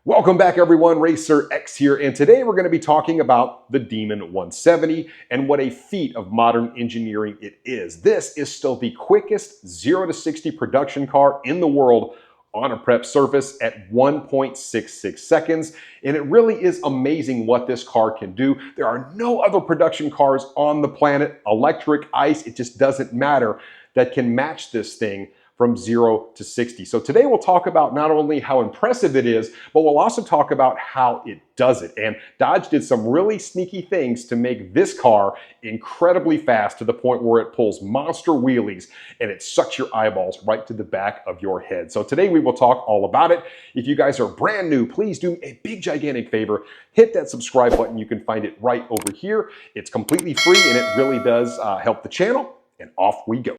Welcome back everyone, RacerX here, and today we're going to be talking about the Demon 170 and what a feat of modern engineering it is. This is still the quickest 0 to 60 production car in the world on a prep surface at 1.66 seconds, and it really is amazing what this car can do. There are no other production cars on the planet, electric, ICE, it just doesn't matter, that can match this thing from 0 to 60. So today we'll talk about not only how impressive it is, but we'll also talk about how it does it. And Dodge did some really sneaky things to make this car incredibly fast to the point where it pulls monster wheelies and it sucks your eyeballs right to the back of your head. So today we will talk all about it. If you guys are brand new, please do me a big gigantic favor. Hit that subscribe button. You can find it right over here. It's completely free and it really does help the channel. And off we go.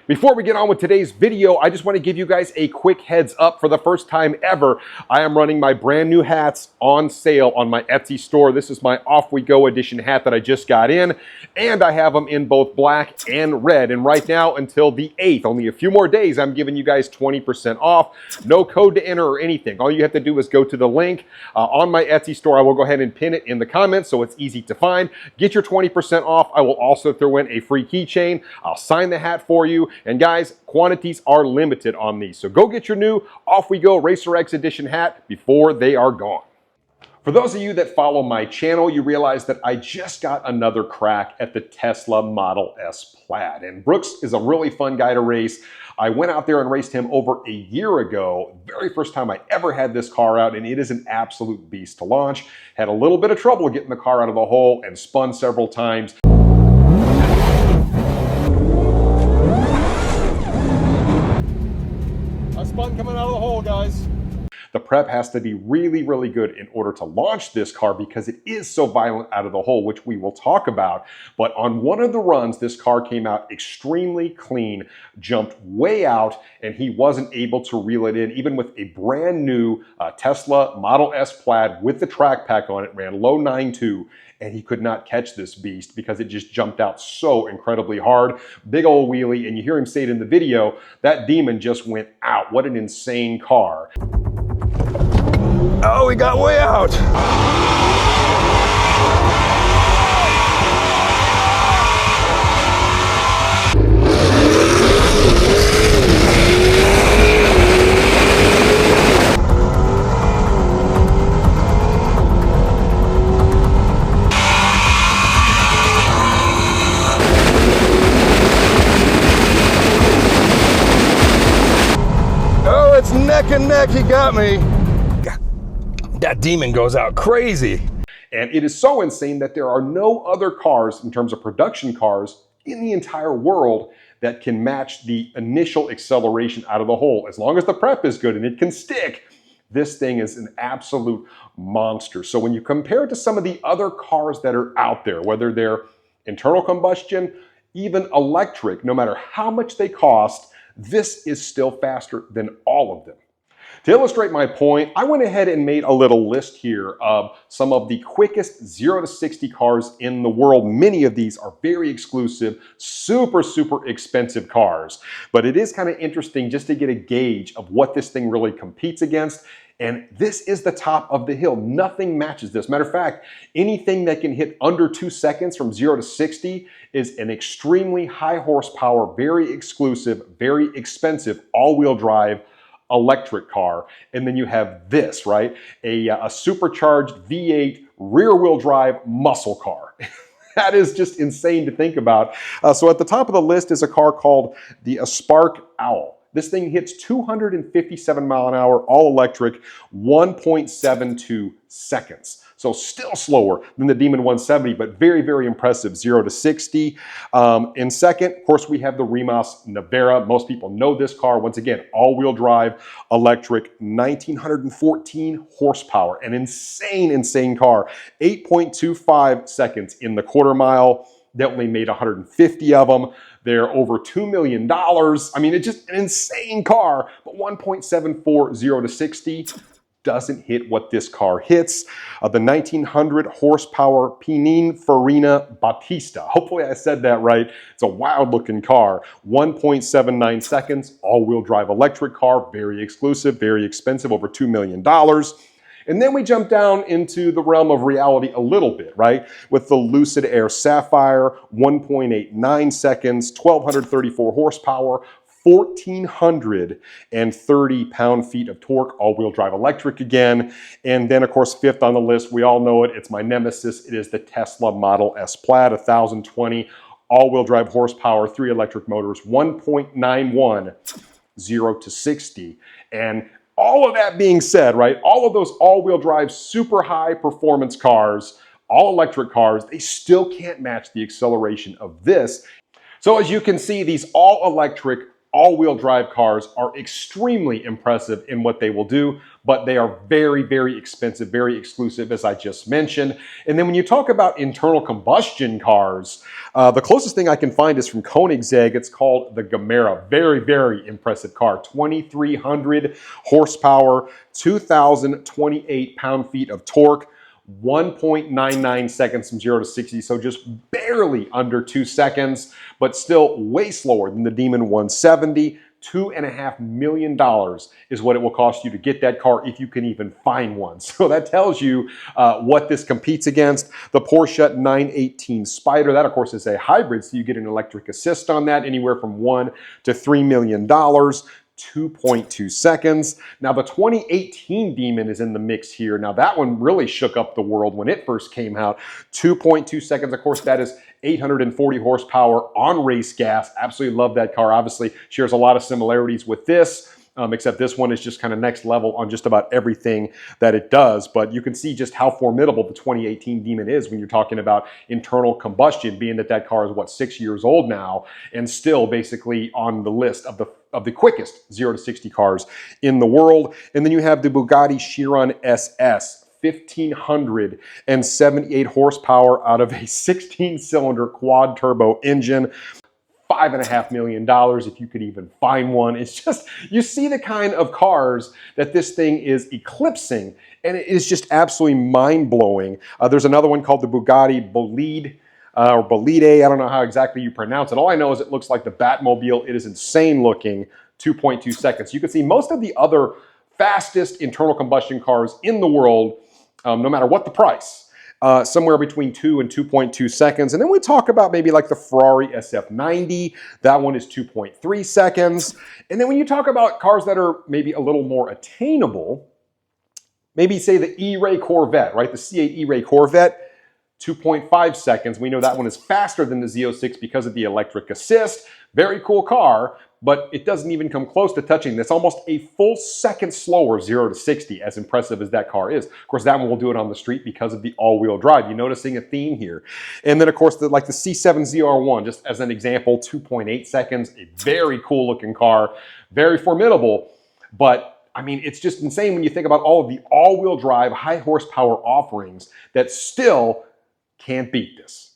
Before we get on with today's video, I just want to give you guys a quick heads up. For the first time ever, I am running my brand new hats on sale on my Etsy store. This is my Off We Go edition hat that I just got in, and I have them in both black and red. And right now, until the 8th, only a few more days, I'm giving you guys 20% off. No code to enter or anything. All you have to do is go to the link on my Etsy store. I will go ahead and pin it in the comments so it's easy to find. Get your 20% off. I will also throw in a free keychain. I'll sign the hat for you. And guys, quantities are limited on these. So go get your new Off We Go RacerX edition hat before they are gone. For those of you that follow my channel, you realize that I just got another crack at the Tesla Model S Plaid. And Brooks is a really fun guy to race. I went out there and raced him over a year ago, very first time I ever had this car out, and it is an absolute beast to launch. Had a little bit of trouble getting the car out of the hole and spun several times. Spun coming out of the hole, guys. The prep has to be really, really good in order to launch this car because it is so violent out of the hole, which we will talk about. But on one of the runs, this car came out extremely clean, jumped way out, and he wasn't able to reel it in, even with a brand new Tesla Model S Plaid with the track pack on it, ran low 9.2. And he could not catch this beast because it just jumped out so incredibly hard. Big old wheelie, and you hear him say it in the video, that Demon just went out. What an insane car. Oh, he got way out. Neck and neck, he got me. That Demon goes out crazy. And it is so insane that there are no other cars in terms of production cars in the entire world that can match the initial acceleration out of the hole. As long as the prep is good and it can stick, this thing is an absolute monster. So when you compare it to some of the other cars that are out there, whether they're internal combustion, even electric, no matter how much they cost, this is still faster than all of them. To illustrate my point, I went ahead and made a little list here of some of the quickest 0 to 60 cars in the world. Many of these are very exclusive, super, super expensive cars. But it is kind of interesting just to get a gauge of what this thing really competes against. And this is the top of the hill. Nothing matches this. Matter of fact, anything that can hit under 2 seconds from 0 to 60 is an extremely high horsepower, very exclusive, very expensive all-wheel drive electric car. And then you have this, right? A supercharged V8 rear-wheel drive muscle car. That is just insane to think about. So at the top of the list is a car called the Spark Owl. This thing hits 257 mile an hour, all electric, 1.72 seconds. So still slower than the Demon 170, but very, very impressive, 0 to 60. In second, of course, we have the Rimac Navara. Most people know this car. Once again, all-wheel drive, electric, 1,914 horsepower. An insane, insane car. 8.25 seconds in the quarter mile. They only made 150 of them. They're over $2 million. I mean, it's just an insane car, but 1.74 0 to 60. doesn't hit what this car hits. The 1900 horsepower Pininfarina Battista. Hopefully I said that right. It's a wild looking car. 1.79 seconds, all-wheel drive electric car, very exclusive, very expensive, over $2 million. And then we jump down into the realm of reality a little bit, right? With the Lucid Air Sapphire, 1.89 seconds, 1,234 horsepower, 1,430 pound-feet of torque, all-wheel drive electric again. And then, of course, fifth on the list, we all know it, it's my nemesis. It is the Tesla Model S Plaid, 1,020 all-wheel drive horsepower, 3 electric motors, 1.91, 0 to 60. And all of that being said, right, all of those all-wheel drive, super high performance cars, all electric cars, they still can't match the acceleration of this. So as you can see, these all-electric, all-wheel drive cars are extremely impressive in what they will do, but they are very, very expensive, very exclusive, as I just mentioned. And then when you talk about internal combustion cars, the closest thing I can find is from Koenigsegg. It's called the Gamera. Very, very impressive car. 2,300 horsepower, 2,028 pound-feet of torque, 1.99 seconds from 0 to 60, so just barely under 2 seconds, but still way slower than the Demon 170. $2.5 million is what it will cost you to get that car if you can even find one. So that tells you what this competes against. The Porsche 918 Spider, that of course is a hybrid, so you get an electric assist on that, anywhere from $1 to $3 million. 2.2 seconds. Now the 2018 Demon is in the mix here. Now that one really shook up the world when it first came out. 2.2 seconds. Of course, that is 840 horsepower on race gas. Absolutely love that car. Obviously shares a lot of similarities with this. Except this one is just kind of next level on just about everything that it does. But you can see just how formidable the 2018 Demon is when you're talking about internal combustion, being that that car is, what, 6 years old now, and still basically on the list of the quickest 0 to 60 cars in the world. And then you have the Bugatti Chiron SS, 1,578 horsepower out of a 16-cylinder quad turbo engine. $5.5 million if you could even find one. It's just, you see the kind of cars that this thing is eclipsing, and it is just absolutely mind-blowing. There's another one called the Bugatti Bolide, or Bolide, I don't know how exactly you pronounce it. All I know is it looks like the Batmobile. It is insane looking, 2.2 seconds. You can see most of the other fastest internal combustion cars in the world, no matter what the price, somewhere between 2 and 2.2 seconds. And then we talk about maybe like the Ferrari SF90. That one is 2.3 seconds. And then when you talk about cars that are maybe a little more attainable, maybe say the E-Ray Corvette, right? The C8 E-Ray Corvette, 2.5 seconds. We know that one is faster than the Z06 because of the electric assist. Very cool car, but it doesn't even come close to touching this. Almost a full second slower 0 to 60, as impressive as that car is. Of course, that one will do it on the street because of the all-wheel drive. You're noticing a theme here. And then, of course, like the C7 ZR1, just as an example, 2.8 seconds. A very cool looking car, very formidable, but I mean, it's just insane when you think about all of the all-wheel drive, high horsepower offerings that still can't beat this.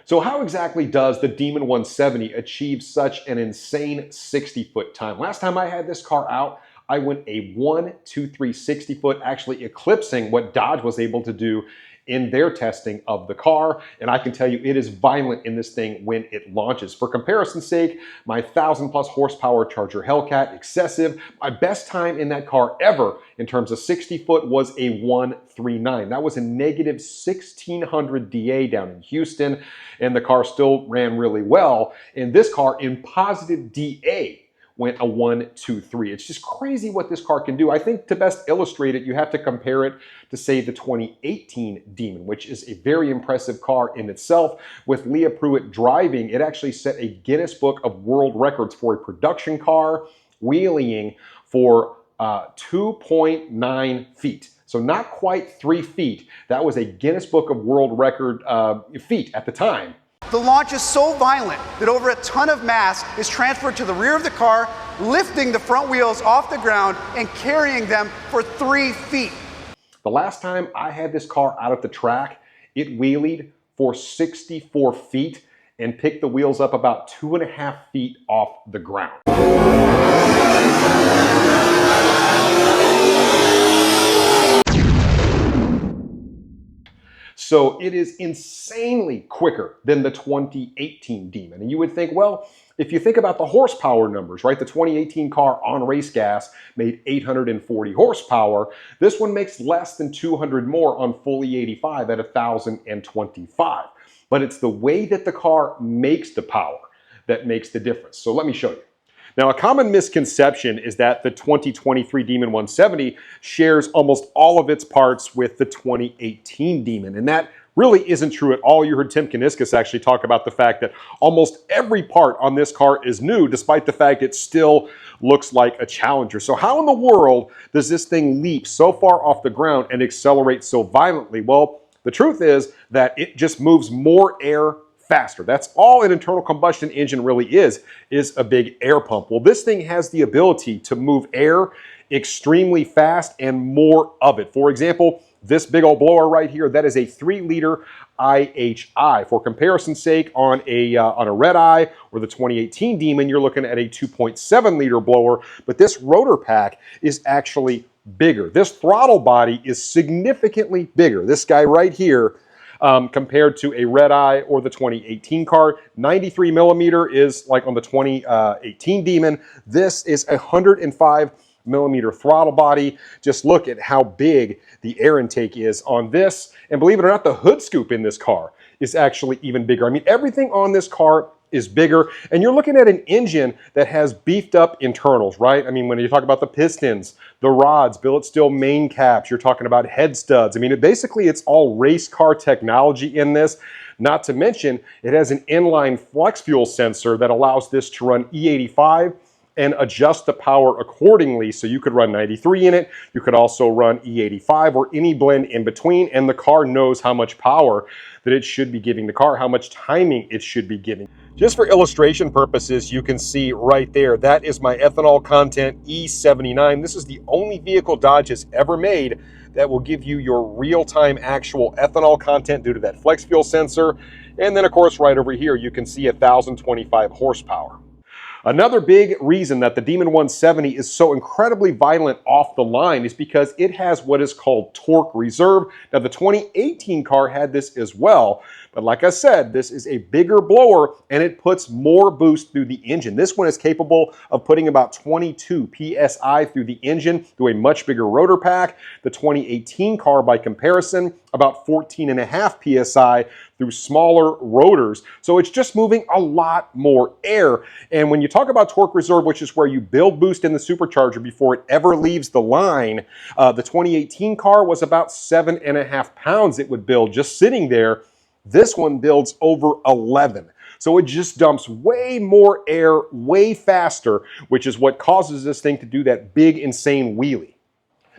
So how exactly does the Demon 170 achieve such an insane 60-foot time? Last time I had this car out, I went a 1.23 60-foot, actually eclipsing what Dodge was able to do in their testing of the car. And I can tell you it is violent in this thing when it launches. For comparison's sake, my 1,000+ horsepower Charger Hellcat, excessive. My best time in that car ever in terms of 60-foot was a 1.39. That was a negative 1,600 DA down in Houston, and the car still ran really well. And this car in positive DA went a 1.23. It's just crazy what this car can do. I think to best illustrate it, you have to compare it to, say, the 2018 Demon, which is a very impressive car in itself. With Leah Pruitt driving, it actually set a Guinness Book of World Records for a production car, wheeling for 2.9 feet. So not quite 3 feet. That was a Guinness Book of World Record feat at the time. The launch is so violent that over a ton of mass is transferred to the rear of the car, lifting the front wheels off the ground and carrying them for 3 feet. The last time I had this car out at the track, it wheelied for 64 feet and picked the wheels up about 2.5 feet off the ground. So it is insanely quicker than the 2018 Demon. And you would think, well, if you think about the horsepower numbers, right? The 2018 car on race gas made 840 horsepower. This one makes less than 200 more on fully 85 at 1,025. But it's the way that the car makes the power that makes the difference. So let me show you. Now, a common misconception is that the 2023 Demon 170 shares almost all of its parts with the 2018 Demon, and that really isn't true at all. You heard Tim Kuniskis actually talk about the fact that almost every part on this car is new, despite the fact it still looks like a Challenger. So how in the world does this thing leap so far off the ground and accelerate so violently? Well, the truth is that it just moves more air faster. That's all an internal combustion engine really is a big air pump. Well, this thing has the ability to move air extremely fast and more of it. For example, this big old blower right here, that is a 3-liter IHI. For comparison's sake, on a Red Eye or the 2018 Demon, you're looking at a 2.7-liter blower, but this rotor pack is actually bigger. This throttle body is significantly bigger. This guy right here, compared to a Red Eye or the 2018 car. 93 millimeter is like on the 2018 Demon. This is a 105 millimeter throttle body. Just look at how big the air intake is on this. And believe it or not, the hood scoop in this car is actually even bigger. I mean, everything on this car is bigger, and you're looking at an engine that has beefed up internals, right? I mean, when you talk about the pistons, the rods, billet steel main caps, you're talking about head studs. I mean, basically it's all race car technology in this. Not to mention, it has an inline flex fuel sensor that allows this to run E85 and adjust the power accordingly. So you could run 93 in it. You could also run E85 or any blend in between, and the car knows how much power that it should be giving the car, how much timing it should be giving. Just for illustration purposes, you can see right there, that is my ethanol content E79. This is the only vehicle Dodge has ever made that will give you your real-time actual ethanol content due to that flex fuel sensor. And then of course, right over here, you can see 1,025 horsepower. Another big reason that the Demon 170 is so incredibly violent off the line is because it has what is called torque reserve. Now, the 2018 car had this as well, but like I said, this is a bigger blower and it puts more boost through the engine. This one is capable of putting about 22 PSI through the engine through a much bigger rotor pack. The 2018 car, by comparison, about 14.5 PSI through smaller rotors. So it's just moving a lot more air. And when you talk about torque reserve, which is where you build boost in the supercharger before it ever leaves the line, the 2018 car was about 7.5 pounds it would build just sitting there. This one builds over 11. So it just dumps way more air, way faster, which is what causes this thing to do that big, insane wheelie.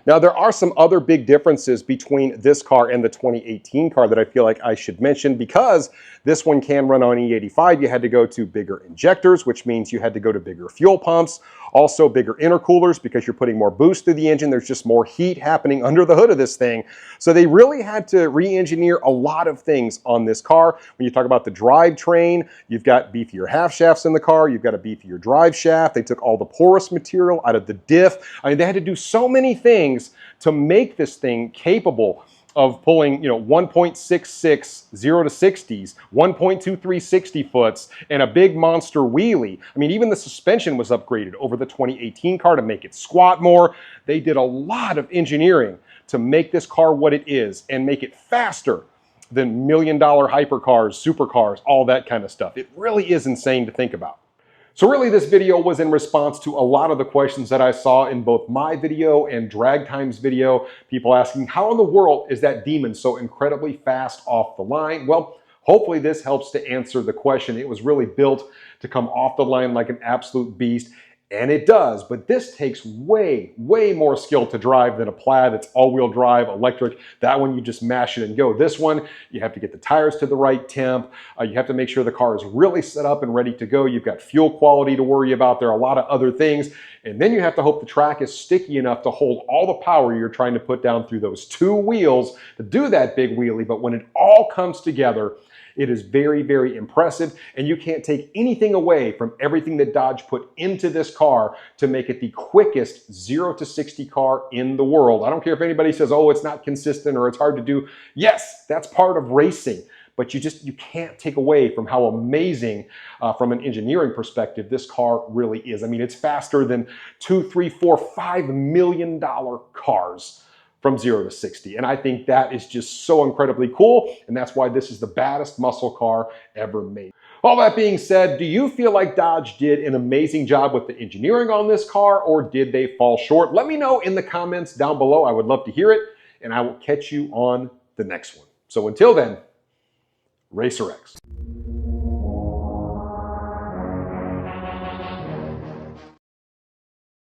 Now, there are some other big differences between this car and the 2018 car that I feel like I should mention. Because this one can run on E85, you had to go to bigger injectors, which means you had to go to bigger fuel pumps. Also bigger intercoolers because you're putting more boost through the engine. There's just more heat happening under the hood of this thing. So they really had to re-engineer a lot of things on this car. When you talk about the drivetrain, you've got beefier half shafts in the car. You've got a beefier drive shaft. They took all the porous material out of the diff. I mean, they had to do so many things to make this thing capable of pulling, 1.66 0 to 60s, 1.23 60 foots, and a big monster wheelie. I mean, even the suspension was upgraded over the 2018 car to make it squat more. They did a lot of engineering to make this car what it is and make it faster than million-dollar hypercars, supercars, all that kind of stuff. It really is insane to think about. So really, this video was in response to a lot of the questions that I saw in both my video and Drag Time's video. People asking, how in the world is that Demon so incredibly fast off the line? Well, hopefully this helps to answer the question. It was really built to come off the line like an absolute beast. And it does, but this takes way, way more skill to drive than a Plaid that's all-wheel drive, electric. That one, you just mash it and go. This one, you have to get the tires to the right temp. You have to make sure the car is really set up and ready to go. You've got fuel quality to worry about. There are a lot of other things. And then you have to hope the track is sticky enough to hold all the power you're trying to put down through those two wheels to do that big wheelie. But when it all comes together, It is very, very impressive, and you can't take anything away from everything that Dodge put into this car to make it the quickest 0 to 60 car in the world. I don't care if anybody says, oh, it's not consistent or it's hard to do. Yes, that's part of racing, but you can't take away from how amazing, from an engineering perspective, this car really is. I mean, it's faster than $2, $3, $4, $5 million cars from 0 to 60. And I think that is just so incredibly cool. And that's why this is the baddest muscle car ever made. All that being said, do you feel like Dodge did an amazing job with the engineering on this car, or did they fall short? Let me know in the comments down below. I would love to hear it, and I will catch you on the next one. So until then, RacerX.